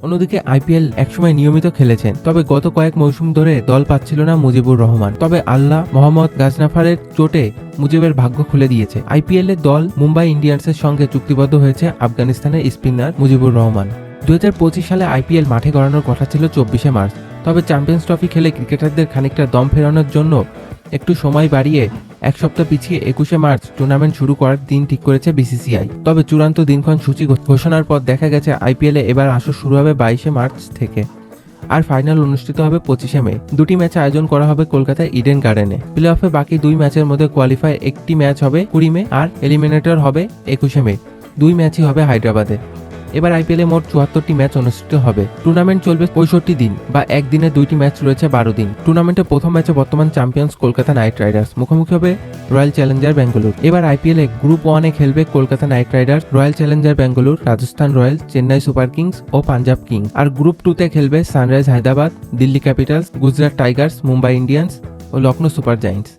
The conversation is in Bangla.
অন্যদিকে আইপিএল একসময় নিয়মিত খেলেছেন, তবে গত কয়েক মৌসুম ধরে দল পাচ্ছিল না মুজিবুর রহমান। তবে আল্লাহ মোহাম্মদ গাজনাফারের চোটে মুজিবের ভাগ্য খুলে দিয়েছে। আইপিএল এর দল মুম্বাই ইন্ডিয়ান্সের সঙ্গে চুক্তিবদ্ধ হয়েছে আফগানিস্তানের স্পিনার মুজিবুর রহমান। 2025 সালে আইপিএল মাঠে গড়ানোর কথা ছিল 24শে মার্চ, তবে চ্যাম্পিয়ন্স ট্রফি খেলে ক্রিকেটারদের খানিকটা দম ফেরানোর জন্য একটু সময় বাড়িয়ে এক সপ্তাহ পিছিয়ে 21শে মার্চ টুর্নামেন্ট শুরু করার দিন ঠিক করেছে বিসিসিআই। তবে চূড়ান্ত দিনক্ষণ সূচি ঘোষণার পর দেখা গেছে আইপিএলে এবার আসর শুরু হবে 22শে মার্চ থেকে, আর ফাইনাল অনুষ্ঠিত হবে 25শে মে। দুটি ম্যাচ আয়োজন করা হবে কলকাতার ইডেন গার্ডেনে। প্লে অফে বাকি দুই ম্যাচের মধ্যে কোয়ালিফাই একটি ম্যাচ হবে 20 মে আর এলিমিনেটর হবে 21শে মে। দুই ম্যাচই হবে হায়দ্রাবাদে। এবার আইপিএলে মোট 74টি ম্যাচ অনুষ্ঠিত হবে। টুর্নামেন্ট চলবে 65 দিন, বা একদিনে দুইটি ম্যাচ রয়েছে 12 দিন। টুর্নামেন্টের প্রথম ম্যাচে বর্তমান চ্যাম্পিয়ন্স কলকাতা নাইট রাইডার্স মুখোমুখি হবে রয়্যাল চ্যালেঞ্জার ব্যাঙ্গালোর। এবার আইপিএলে গ্রুপ 1-এ খেলবে Kolkata Knight Riders, Royal Challenger Bangalore, Rajasthan Royals, Chennai Super Kings ও পাঞ্জাব কিংস। আর গ্রুপ 2-তে খেলবে Sunrise Hyderabad, Delhi Capitals, Gujarat Tigers, Mumbai Indians ও লখনৌ সুপার জায়ান্টস।